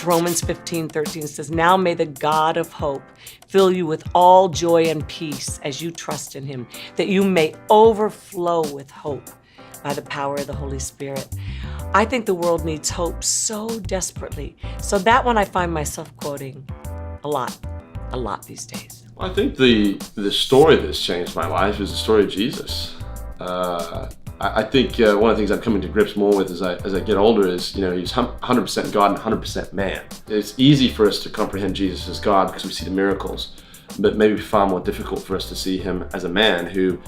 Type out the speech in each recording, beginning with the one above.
Romans 15:13 says, now may the God of hope fill you with all joy and peace as you trust in him, that you may overflow with hope by the power of the Holy Spirit. I think the world needs hope so desperately. So that one I find myself quoting a lot these days. Well, I think the story that's changed my life is the story of Jesus. I think one of the things I'm coming to grips more with as I get older is, he's 100% God and 100% man. It's easy for us to comprehend Jesus as God because we see the miracles, but maybe far more difficult for us to see him as a man who,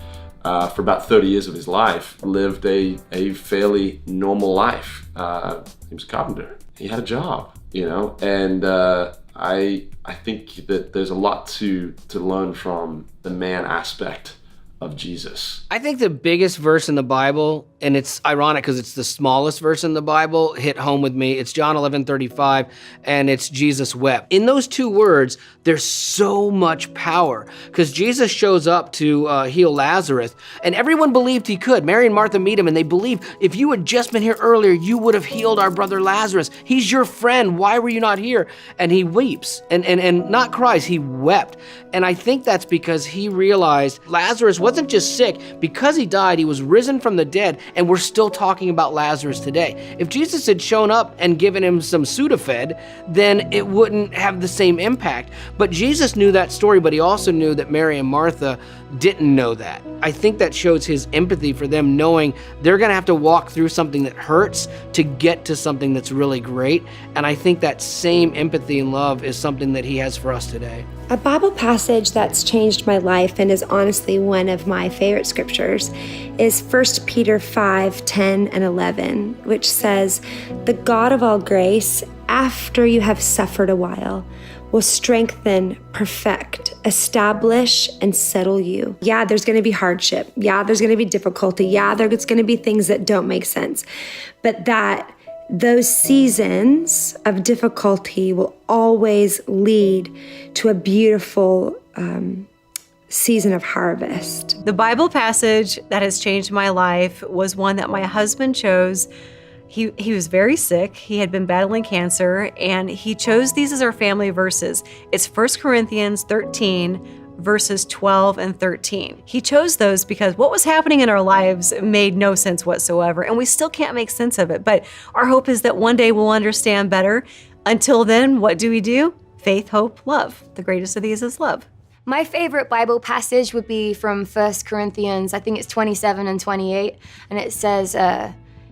for about 30 years of his life, lived a fairly normal life. He was a carpenter. He had a job, and I think that there's a lot to learn from the man aspect of Jesus. I think the biggest verse in the Bible, and it's ironic because it's the smallest verse in the Bible, hit home with me. It's John 11:35, and it's Jesus wept. In those two words, there's so much power because Jesus shows up to heal Lazarus, and everyone believed he could. Mary and Martha meet him, and they believe, if you had just been here earlier, you would have healed our brother Lazarus. He's your friend. Why were you not here? And he weeps, and not cries, he wept. And I think that's because he realized Lazarus wasn't just sick. Because he died, he was risen from the dead, and we're still talking about Lazarus today. If Jesus had shown up and given him some Sudafed, then it wouldn't have the same impact. But Jesus knew that story, but he also knew that Mary and Martha didn't know that. I think that shows his empathy for them, knowing they're going to have to walk through something that hurts to get to something that's really great. And I think that same empathy and love is something that he has for us today. A Bible passage that's changed my life and is honestly one of my favorite scriptures is 1 Peter 5:10 and 11, which says, "The God of all grace, after you have suffered a while, will strengthen, perfect, establish, and settle you." Yeah, there's going to be hardship. Yeah, there's going to be difficulty. Yeah, there's going to be things that don't make sense. But those seasons of difficulty will always lead to a beautiful season of harvest. The Bible passage that has changed my life was one that my husband chose. He was very sick. He had been battling cancer, and he chose these as our family verses. It's 1 Corinthians 13, verses 12 and 13. He chose those because what was happening in our lives made no sense whatsoever, and we still can't make sense of it. But our hope is that one day we'll understand better. Until then, what do? Faith, hope, love. The greatest of these is love. My favorite Bible passage would be from 1 Corinthians, I think it's 27 and 28, and it says,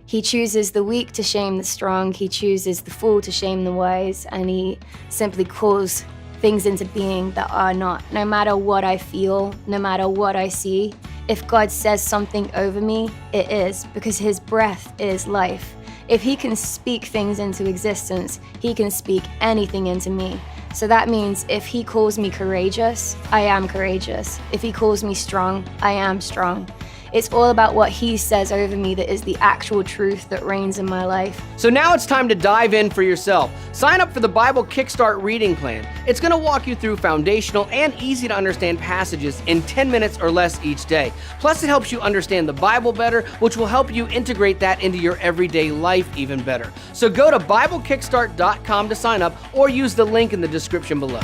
he chooses the weak to shame the strong, he chooses the fool to shame the wise, and he simply calls things into being that are not. No matter what I feel, no matter what I see, if God says something over me, it is, because his breath is life. If he can speak things into existence, he can speak anything into me. So that means if he calls me courageous, I am courageous. If he calls me strong, I am strong. It's all about what he says over me that is the actual truth that reigns in my life. So now it's time to dive in for yourself. Sign up for the Bible Kickstart reading plan. It's going to walk you through foundational and easy to understand passages in 10 minutes or less each day. Plus, it helps you understand the Bible better, which will help you integrate that into your everyday life even better. So go to BibleKickstart.com to sign up or use the link in the description below.